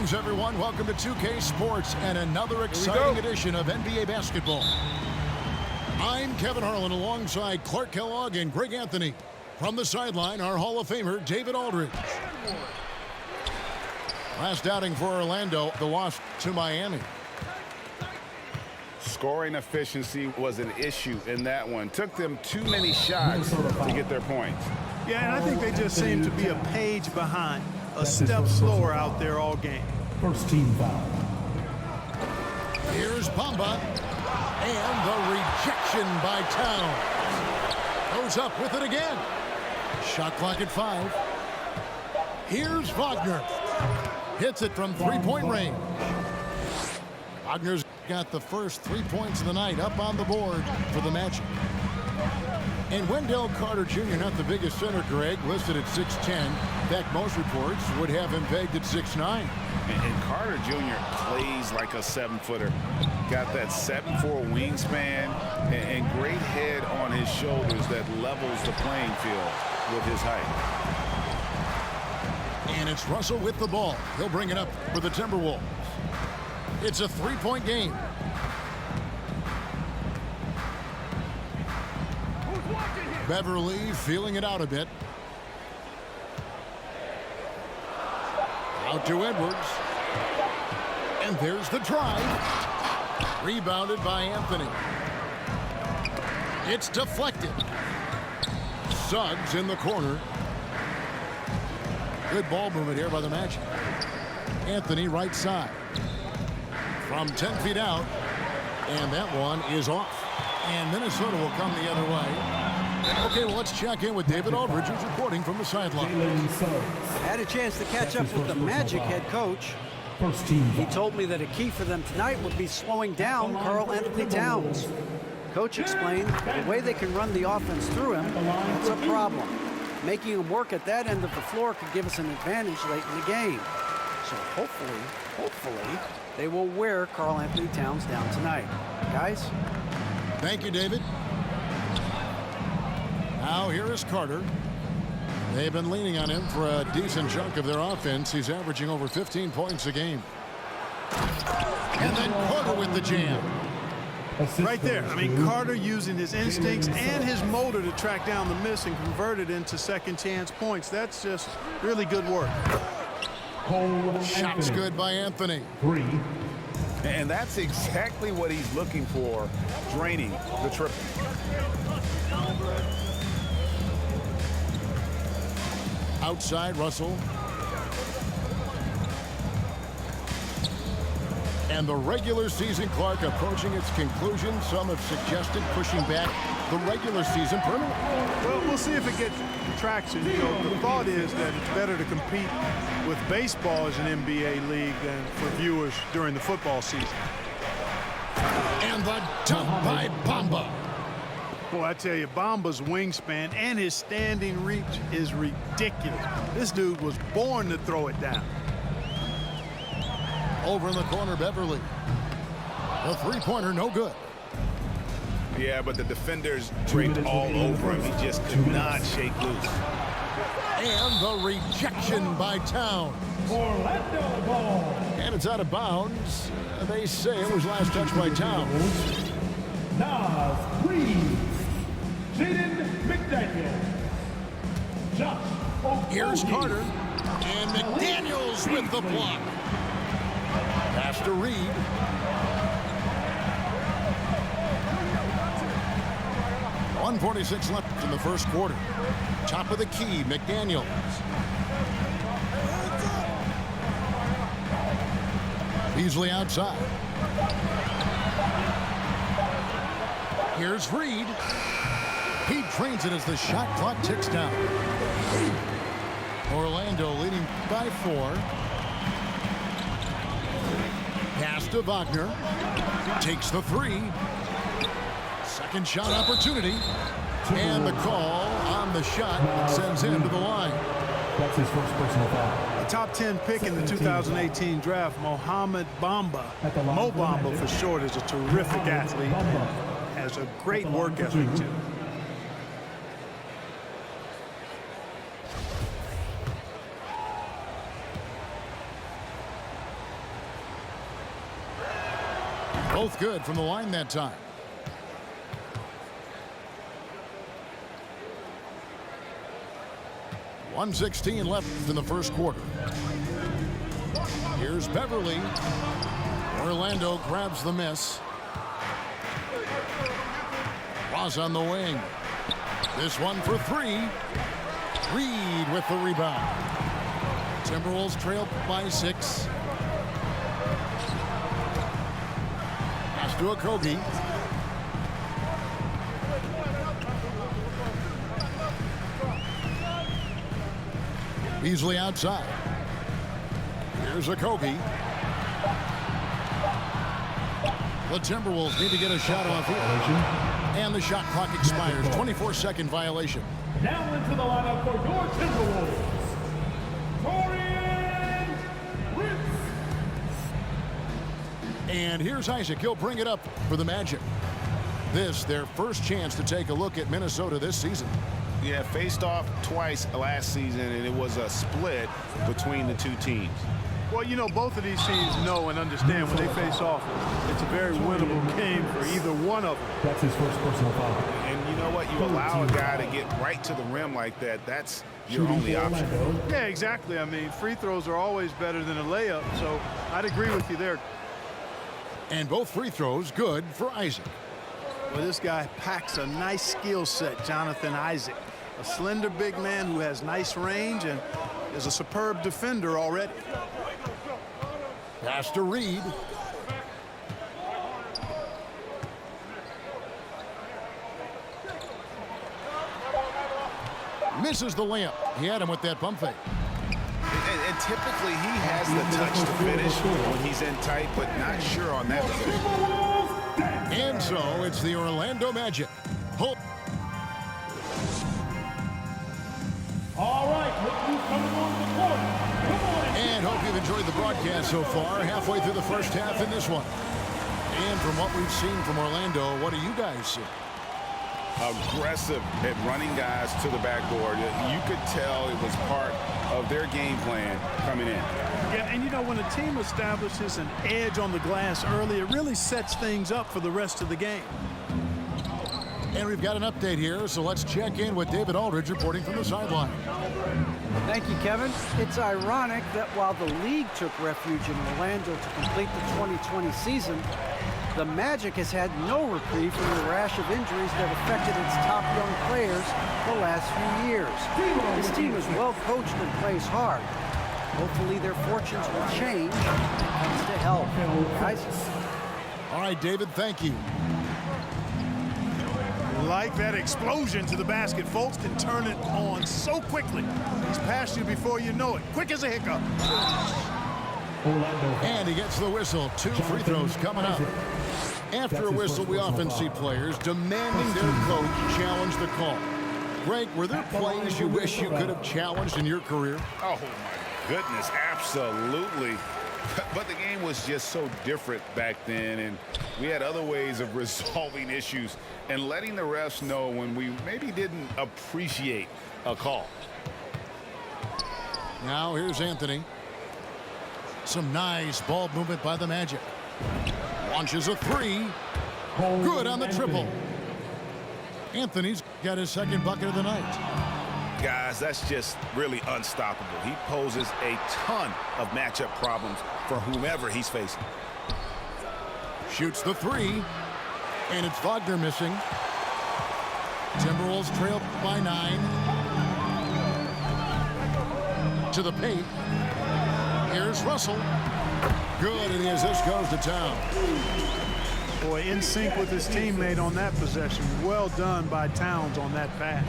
Greetings, everyone. Welcome to 2K Sports and another exciting edition of NBA basketball. I'm Kevin Harlan alongside Clark Kellogg and Greg Anthony. From the sideline, our Hall of Famer, David Aldridge. Last outing for Orlando, the loss to Miami. Scoring efficiency was an issue in that one. Took them too many shots to get their points. Yeah, and I think they just seem to be a page behind, a step slower out there all game. First team foul. Here's Bamba, and the rejection by Towns. Goes up with it again. Shot clock at 5. Here's Wagner. Hits it from three-point range. Wagner's got the first 3 points of the night up on the board for the Magic. And Wendell Carter Jr., not the biggest center, Greg, listed at 6'10". In fact, most reports would have him pegged at 6'9". And Carter Jr. plays like a 7-footer. Got that 7'4" wingspan and great head on his shoulders that levels the playing field with his height. And it's Russell with the ball. He'll bring it up for the Timberwolves. It's a 3-point game. Beverly feeling it out a bit. Out to Edwards. And there's the drive. Rebounded by Anthony. It's deflected. Suggs in the corner. Good ball movement here by the Magic. Anthony right side. From 10 feet out. And that one is off. And Minnesota will come the other way. Okay, well, let's check in with David Aldridge, who's reporting from the sideline. Had a chance to catch up with the Magic head coach. He told me that a key for them tonight would be slowing down Karl Anthony Towns. Coach explained the way they can run the offense through him, that's a problem. Making him work at that end of the floor could give us an advantage late in the game. So hopefully, they will wear Karl Anthony Towns down tonight. Guys? Thank you, David. Now here is Carter. They've been leaning on him for a decent chunk of their offense. He's averaging over 15 points a game. And then Carter with the jam. Right there. I mean, Carter using his instincts and his motor to track down the miss and convert it into second chance points. That's just really good work. Shots good by Anthony. 3. And that's exactly what he's looking for, draining the triple. Outside, Russell. And the regular season, Clark, approaching its conclusion. Some have suggested pushing back the regular season permanently. Well, we'll see if it gets traction. You know, the thought is that it's better to compete with baseball as an NBA league than for viewers during the football season. And the dunk by Bamba. Boy, I tell you, Bamba's wingspan and his standing reach is ridiculous. This dude was born to throw it down. Over in the corner, Beverly. The three-pointer, no good. Yeah, but the defenders draped all over him. He just could not shake loose. And the rejection by Towns. Orlando ball. And it's out of bounds. They say it was last touched by Towns. Nas Reed. Jaden McDaniel. Josh. Here's Carter. And McDaniels with the block. Pass to Reed. .146 left in the first quarter. Top of the key, McDaniels. Beasley outside. Here's Reed. He drains it as the shot clock ticks down. Orlando leading by 4. Pass to Wagner. Takes the 3. Second shot opportunity. And the call on the shot sends him to the line. That's his first personal foul. A top 10 pick in the 2018 draft, Mohamed Bamba. Mo Bamba for short is a terrific athlete. Has a great work ethic too. Both good from the line that time. .116 left in the first quarter. Here's Beverly. Orlando grabs the miss. Ross on the wing. This one for three. Reed with the rebound. Timberwolves trail by 6. Pass to Okogie. Beasley outside. Here's Okogie. The Timberwolves need to get a shot off here. And the shot clock expires. 24-second violation. Now into the lineup for your Timberwolves, Torian Prince. And here's Isaac. He'll bring it up for the Magic. This, their first chance to take a look at Minnesota this season. Yeah, faced off twice last season, and it was a split between the two teams. Well, you know, both of these teams know and understand when they face off, it's a very winnable game for either one of them. That's his first personal foul. And you know what? You allow a guy to get right to the rim like that, that's your only option. Yeah, exactly. I mean, free throws are always better than a layup, so I'd agree with you there. And both free throws good for Isaac. Well, this guy packs a nice skill set, Jonathan Isaac. A slender big man who has nice range and is a superb defender already. Pass to Reed. Misses the layup. He had him with that pump fake. And typically he has the touch to finish when he's in tight, but not sure on that position. And so it's the Orlando Magic. All right, look who's coming on the court. Come on. And hope you've enjoyed the broadcast so far. Halfway through the first half in this one. And from what we've seen from Orlando, what do you guys see? Aggressive at running guys to the backboard. You could tell it was part of their game plan coming in. Yeah, and you know, when a team establishes an edge on the glass early, it really sets things up for the rest of the game. And we've got an update here, so let's check in with David Aldridge reporting from the sideline. Thank you, Kevin. It's ironic that while the league took refuge in Orlando to complete the 2020 season, the Magic has had no reprieve from the rash of injuries that affected its top young players the last few years. This team is well coached and plays hard. Hopefully their fortunes will change when it comes to health. Guys? All right, David, thank you. Like that explosion to the basket. Folks can turn it on so quickly. He's past you before you know it. Quick as a hiccup. And he gets the whistle. 2 free throws coming up. After a whistle, we often see players demanding their coach challenge the call. Greg, were there plays you wish you could have challenged in your career? Oh, my goodness, absolutely. But the game was just so different back then, and we had other ways of resolving issues and letting the refs know when we maybe didn't appreciate a call. Now here's Anthony. Some nice ball movement by the Magic. Launches a 3. Good on the triple. Anthony's got his second bucket of the night. Guys, that's just really unstoppable. He poses a ton of matchup problems for whomever he's facing. Shoots the 3. And it's Wagner missing. Timberwolves trail by 9. To the paint. Here's Russell. Good, it is. This goes to town. Boy, in sync with his teammate on that possession. Well done by Towns on that pass.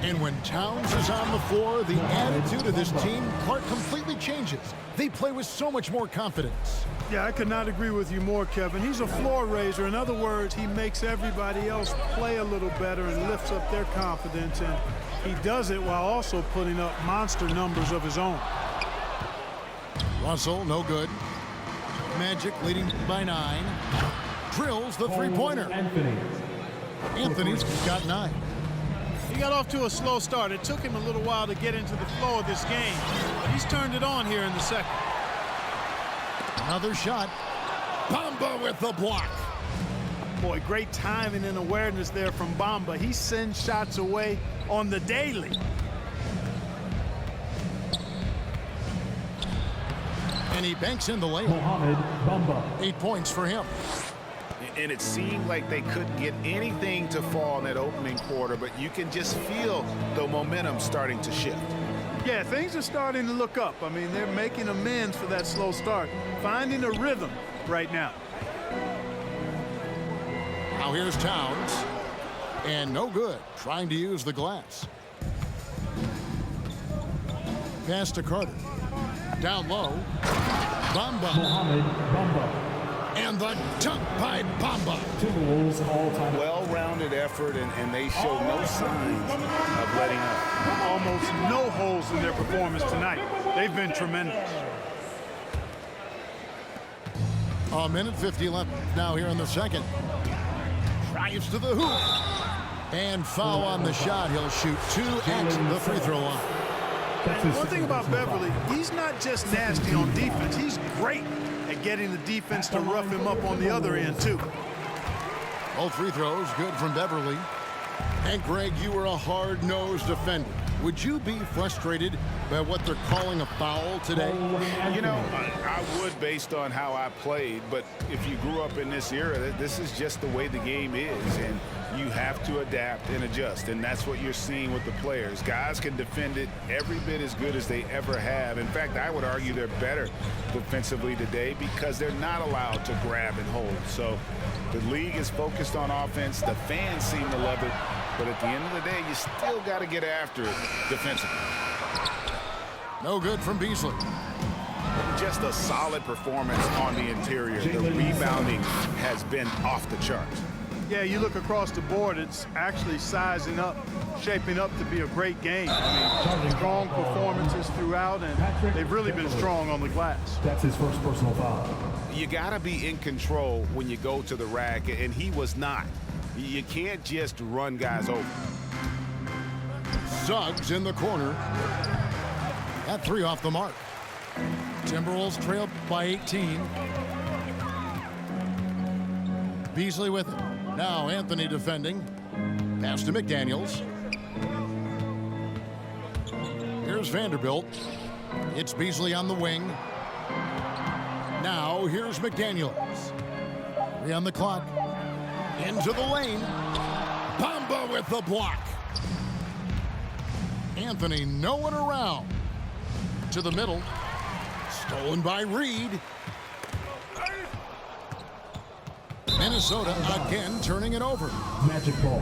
And when Towns is on the floor, the attitude of this team, Clark, completely changes. They play with so much more confidence. Yeah, I could not agree with you more, Kevin. He's a floor raiser. In other words, he makes everybody else play a little better and lifts up their confidence. And he does it while also putting up monster numbers of his own. Russell, no good. Magic leading by 9. Drills the three-pointer. Anthony's got 9. He got off to a slow start. It took him a little while to get into the flow of this game, but he's turned it on here in the second. Another shot. Bamba with the block. Boy, great timing and awareness there from Bamba. He sends shots away on the daily. And he banks in the layup. Mohamed Bamba. 8 points for him. And it seemed like they couldn't get anything to fall in that opening quarter, but you can just feel the momentum starting to shift. Yeah, things are starting to look up. I mean, they're making amends for that slow start, finding a rhythm right now. Now here's Towns. And no good, trying to use the glass. Pass to Carter. Down low. Bamba. Mohamed Bamba. And the dunk by Bamba. Timberwolves all-time. Well-rounded effort, and they show no signs of letting up. Almost no holes in their performance tonight. They've been tremendous. A minute 50 left now here in the second. Drives to the hoop. And foul on the shot. He'll shoot 2 at the free throw line. One thing about Beverly, he's not just nasty on defense. He's great at getting the defense to rough him up on the other end, too. Both free throws good from Beverly. And Greg, you were a hard-nosed defender. Would you be frustrated by what they're calling a foul today? You know, I would based on how I played, but if you grew up in this era, this is just the way the game is, and you have to adapt and adjust, and that's what you're seeing with the players. Guys can defend it every bit as good as they ever have. In fact, I would argue they're better defensively today because they're not allowed to grab and hold. So the league is focused on offense. The fans seem to love it, but at the end of the day, you still got to get after it defensively. No good from Beasley. Just a solid performance on the interior. The rebounding has been off the charts. Yeah, you look across the board, it's actually sizing up, shaping up to be a great game. I mean, strong performances throughout, and they've really been strong on the glass. That's his first personal foul. You got to be in control when you go to the rack, and he was not. You can't just run guys over. Suggs in the corner. That 3 off the mark. Timberwolves trailed by 18. Beasley with it. Now Anthony defending. Pass to McDaniels. Here's Vanderbilt. It's Beasley on the wing. Now here's McDaniels. 3 on the clock. Into the lane. Bamba with the block. Anthony no one around. To the middle. Stolen by Reed. Minnesota again turning it over. Magic ball.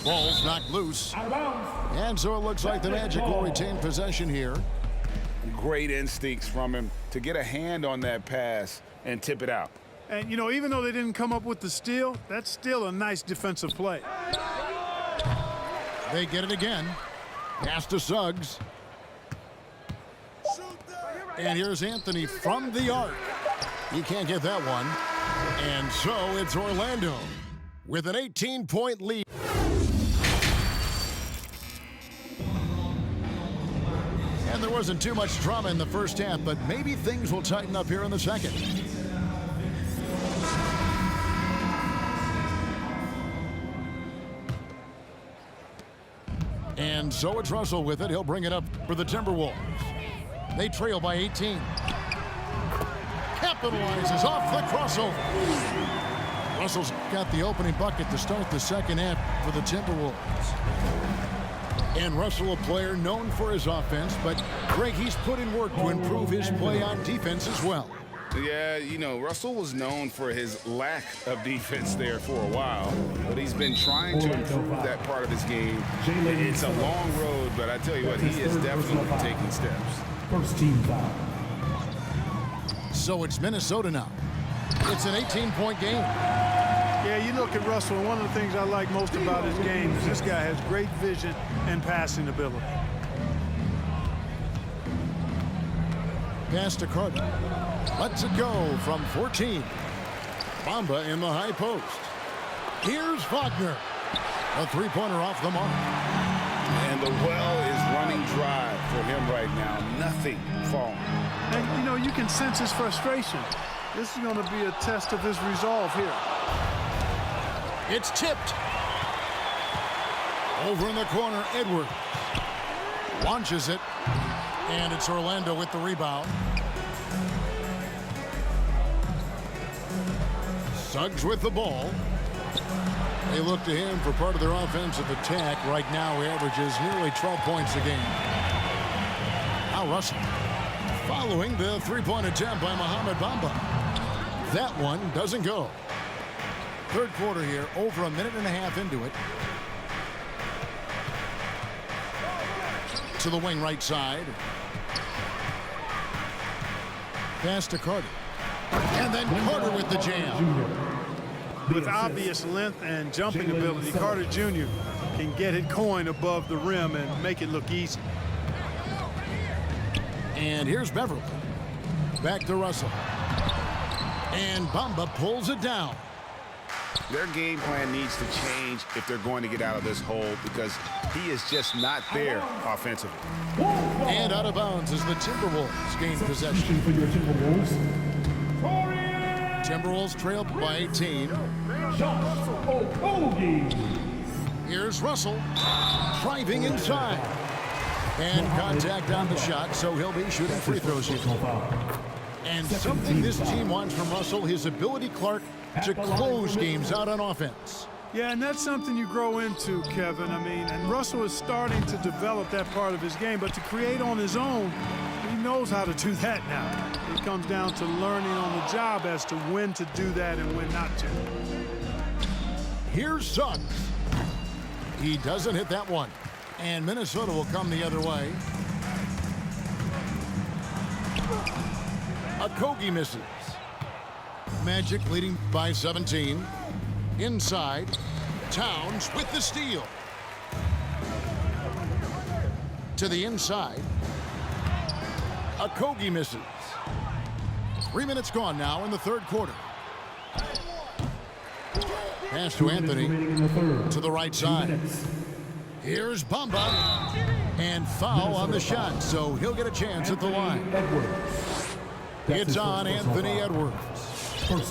Ball's knocked loose. Out of bounds. And so it looks like the Magic will retain possession here. Great instincts from him to get a hand on that pass and tip it out. And, you know, even though they didn't come up with the steal, that's still a nice defensive play. They get it again. Pass to Suggs. And here's Anthony from the arc. He can't get that one. And so it's Orlando with an 18-point lead. And there wasn't too much drama in the first half, but maybe things will tighten up here in the second. And so it's Russell with it. He'll bring it up for the Timberwolves. They trail by 18. Capitalizes off the crossover. Russell's got the opening bucket to start the second half for the Timberwolves. And Russell, a player known for his offense, but Greg, he's put in work to improve his play on defense as well. Yeah, you know, Russell was known for his lack of defense there for a while, but he's been trying to improve that part of his game. It's a long road, but I tell you what, he is definitely taking steps. First team foul. So it's Minnesota now. It's an 18-point game. Yeah, you look at Russell, and one of the things I like most about his game is this guy has great vision and passing ability. Pass to Carter. Lets it go from 14. Bamba in the high post. Here's Wagner. A three-pointer off the mark. And the well is running dry for him right now. Nothing falling. And, you know, you can sense his frustration. This is going to be a test of his resolve here. It's tipped. Over in the corner, Edward launches it, and it's Orlando with the rebound. Suggs with the ball. They look to him for part of their offensive attack. Right now, he averages nearly 12 points a game. Now Russell following the three-point attempt by Mohamed Bamba. That one doesn't go. Third quarter here, over a minute and a half into it. To the wing right side. Pass to Carter. And then Carter with the jam. With obvious length and jumping ability, Carter Jr. can get it going above the rim and make it look easy. And here's Beverly. Back to Russell. And Bamba pulls it down. Their game plan needs to change if they're going to get out of this hole because he is just not there offensively. And out of bounds as the Timberwolves gain possession. For your Timberwolves. Timberwolves trail by 18. Josh Okogie. Here's Russell driving inside. And contact on the shot, so he'll be shooting free throws here. And something this team wants from Russell, his ability, Clark, to close games out on offense. Yeah, and that's something you grow into, Kevin. I mean, and Russell is starting to develop that part of his game, but to create on his own, he knows how to do that now. It comes down to learning on the job as to when to do that and when not to. Here's Suggs. He doesn't hit that one. And Minnesota will come the other way. Okogie misses. Magic leading by 17. Inside, Towns with the steal. To the inside. Okogie misses. 3 minutes gone now in the third quarter. Pass to Anthony. To the right side. Here's Bamba. And foul on the shot, so he'll get a chance at the line. It's on Anthony Edwards.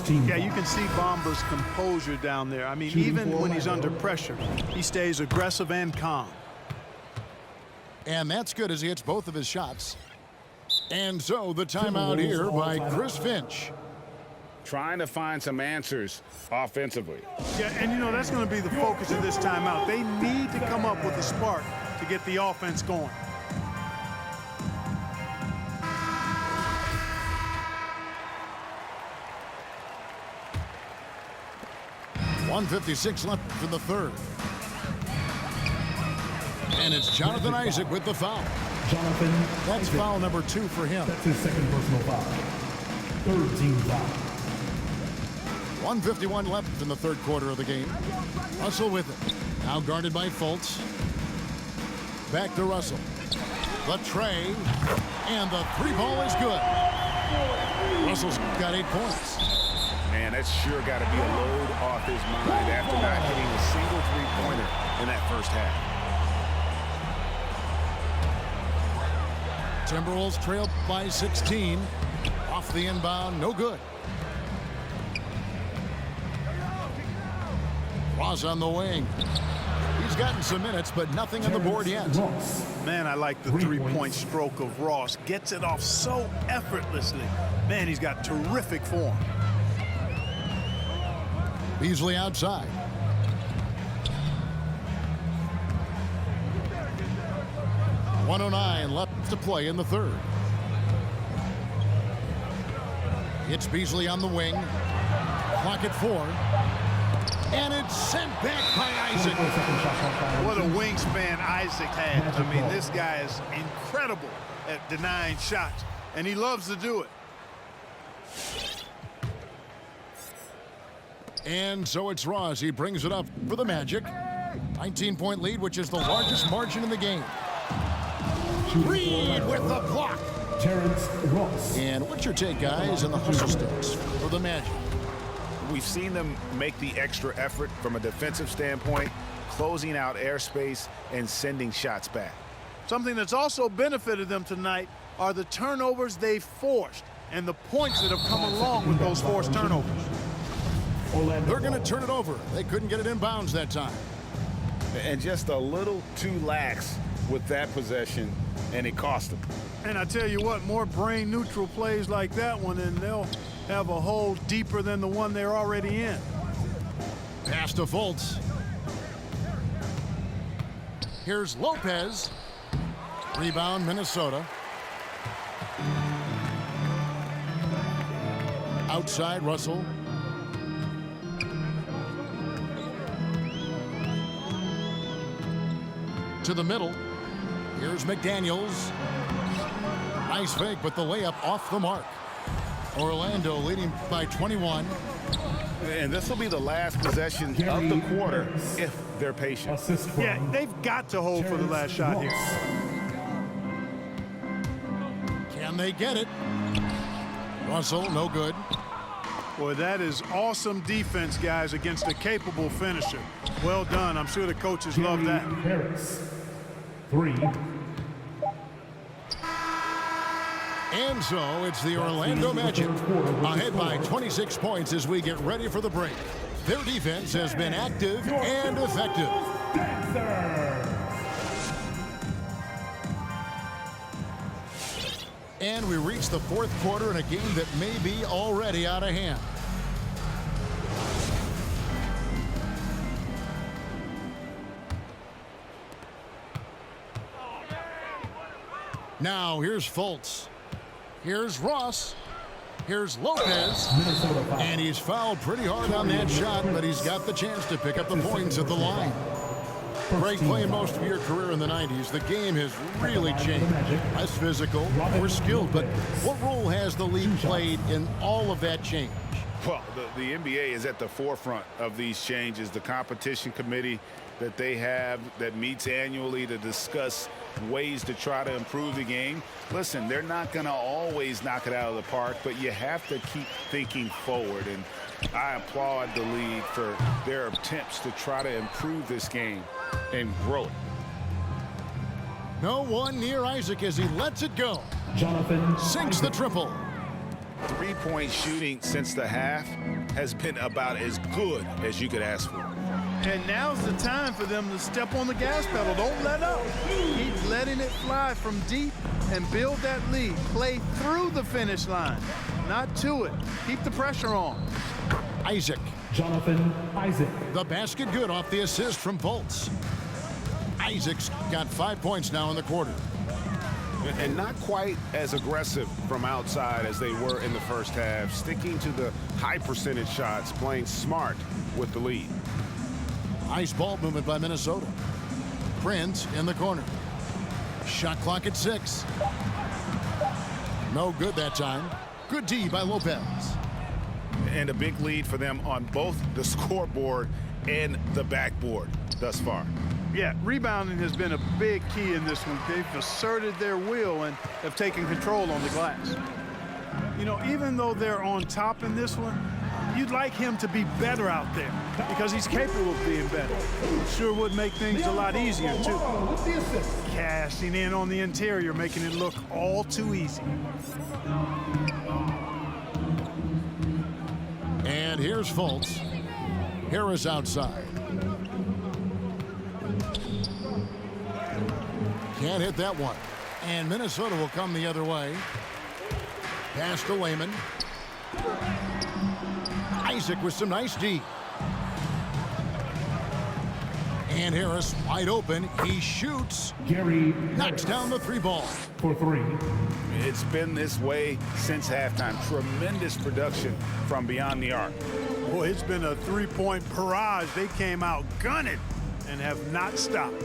Yeah, you can see Bamba's composure down there. I mean, even when he's under pressure, he stays aggressive and calm. And that's good as he hits both of his shots. And so the timeout here by Chris Finch. Trying to find some answers offensively. Yeah, and you know, that's going to be the focus of this timeout. They need to come up with a spark to get the offense going. .156 left in the third. And it's Jonathan Isaac with the foul. That's foul number 2 for him. That's his second personal foul. Third team foul. 1:51 left in the third quarter of the game. Russell with it. Now guarded by Fultz. Back to Russell. The tray. And the three ball is good. Russell's got 8 points. Man, that's sure got to be a load off his mind after not hitting a single three-pointer in that first half. Timberwolves trail by 16. Off the inbound, no good. Ross on the wing. He's gotten some minutes, but nothing on the board yet. Man, I like the three-point stroke of Ross. Gets it off so effortlessly. Man, he's got terrific form. Beasley outside. .109 left to play in the third. It's Beasley on the wing. Clock at 4. And it's sent back by Isaac. What a wingspan Isaac has. I mean, this guy is incredible at denying shots, and he loves to do it. And so it's Ross. He brings it up for the Magic. 19-point lead, which is the largest margin in the game. Reed with the block. Terrence Ross. And what's your take, guys, on the hustle sticks for the Magic? We've seen them make the extra effort from a defensive standpoint. closing out airspace and sending shots back. Something that's also benefited them tonight are the turnovers they've forced and the points that have come along with those forced turnovers. They're going to turn it over. They couldn't get it in bounds that time. And just a little too lax with that possession, and it cost them. And I tell you what, more brain-neutral plays like that one, and they'll have a hole deeper than the one they're already in. Pass to Fultz. Here's Lopez. Rebound, Minnesota. Outside, Russell. To the middle. Here's McDaniels. Nice fake, but the layup off the mark. Orlando leading by 21. And this will be the last possession of the quarter if they're patient. Yeah, they've got to hold for the last shot here. Can they get it? Russell, no good. Boy, that is awesome defense, guys, against a capable finisher. Well done. I'm sure the coaches love that. Harris. 3. And so it's the Orlando Magic ahead by 26 points as we get ready for the break. Their defense has been active and effective. And we reach the fourth quarter in a game that may be already out of hand. Now here's Fultz. Here's Ross. Here's Lopez. And he's fouled pretty hard on that shot, but he's got the chance to pick up the points at the line. Greg, playing most of your career in the 90s, the game has really changed. Less physical, more skilled, but what role has the league played in all of that change? Well, the NBA is at the forefront of these changes. The competition committee that they have that meets annually to discuss ways to try to improve the game. Listen, they're not going to always knock it out of the park, but you have to keep thinking forward. And I applaud the league for their attempts to try to improve this game and grow it. No one near Isaac as he lets it go. Jonathan Sinks the triple. Three-point shooting since the half has been about as good as you could ask for. And now's the time for them to step on the gas pedal. Don't let up. Keep letting it fly from deep and build that lead. Play through the finish line, not to it. Keep the pressure on. Isaac. Jonathan Isaac. The basket good off the assist from Fultz. Isaac's got 5 points now in the quarter. And not quite as aggressive from outside as they were in the first half, sticking to the high percentage shots, playing smart with the lead. Nice ball movement by Minnesota. Prince in the corner. Shot clock at 6. No good that time. Good D by Lopez. And a big lead for them on both the scoreboard and the backboard thus far. Yeah, rebounding has been a big key in this one. They've asserted their will and have taken control on the glass. You know, even though they're on top in this one, you'd like him to be better out there because he's capable of being better. Sure would make things a lot easier, too. Cashing in on the interior, making it look all too easy. And here's Fultz. Harris outside. Can't hit that one. And Minnesota will come the other way. Pass to Layman. Isaac with some nice D. And Harris wide open. He shoots. Gary Knocks down the 3 ball. for 3. It's been this way since halftime. Tremendous production from beyond the arc. Boy, it's been a three-point barrage. They came out gunning and have not stopped.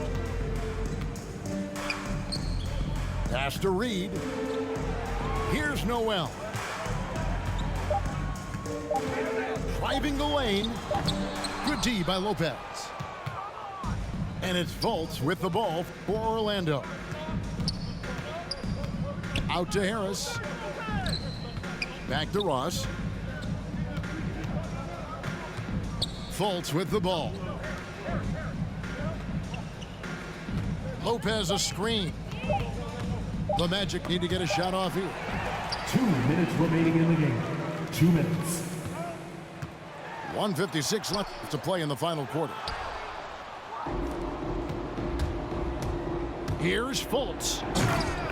Pass to Reed. Here's Noel. Driving the lane. Good D by Lopez. And it's Fultz with the ball for Orlando. Out to Harris. Back to Ross. Fultz with the ball. Lopez a screen. The Magic need to get a shot off here. 2 minutes remaining in the game. 2 minutes. 1:56 left to play in the final quarter. Here's Fultz.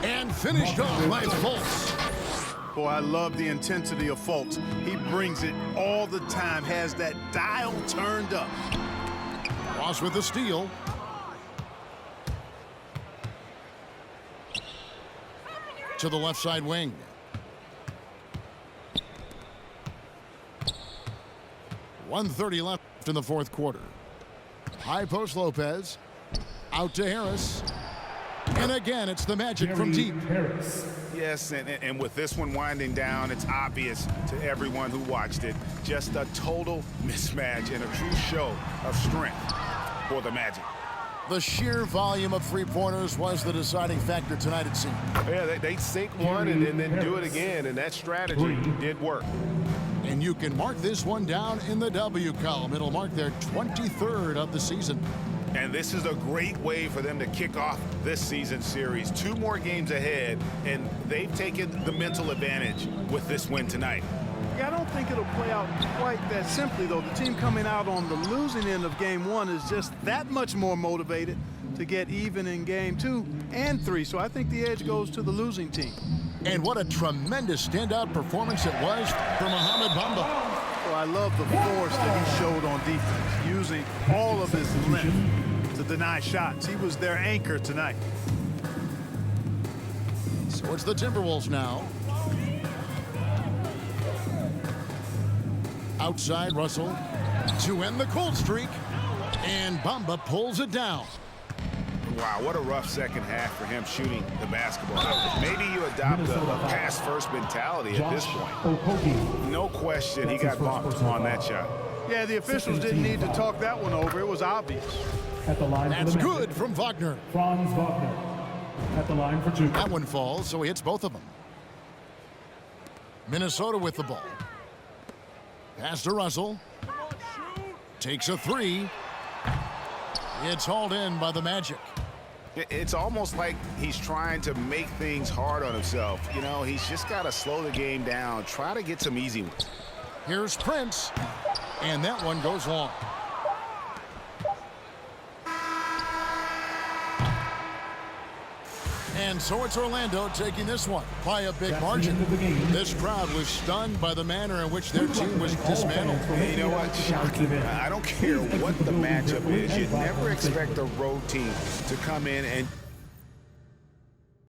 And finished off by Fultz. Boy, I love the intensity of Fultz. He brings it all the time, has that dial turned up. Ross with the steal. To the left side wing. .130 left in the fourth quarter. High post Lopez. Out to Harris. And again, it's the Magic from deep. Yes, and with this one winding down, it's obvious to everyone who watched it. Just a total mismatch and a true show of strength for the Magic. The sheer volume of three-pointers was the deciding factor tonight, it seemed. Yeah, they sink one and then do it again, and that strategy did work. And you can mark this one down in the W column. It'll mark their 23rd of the season. And this is a great way for them to kick off this season series. 2 more games ahead, and they've taken the mental advantage with this win tonight. Yeah, I don't think it'll play out quite that simply, though. The team coming out on the losing end of game 1 is just that much more motivated to get even in game 2 and 3. So I think the edge goes to the losing team. And what a tremendous standout performance it was for Mohamed Bamba. So I love the force that he showed on defense, using all of his length to deny shots. He was their anchor tonight. So it's the Timberwolves now. Outside Russell to end the cold streak. And Bamba pulls it down. Wow, what a rough second half for him shooting the basketball. Maybe you adopt a pass-first mentality at this point. No question he got bumped on that shot. Yeah, the officials didn't need to talk that one over. It was obvious. At the line That's for the good Magic, from Wagner. Franz Wagner. At the line for 2. That one falls, so he hits both of them. Minnesota with the ball. Pass to Russell. Takes a 3. It's hauled in by the Magic. It's almost like he's trying to make things hard on himself. You know, he's just got to slow the game down, try to get some easy ones. Here's Prince, and that one goes long. And so it's Orlando taking this one by a big margin. This crowd was stunned by the manner in which their team was dismantled. And you know what? Shocking. I don't care what the matchup is. You never expect a road team to come in and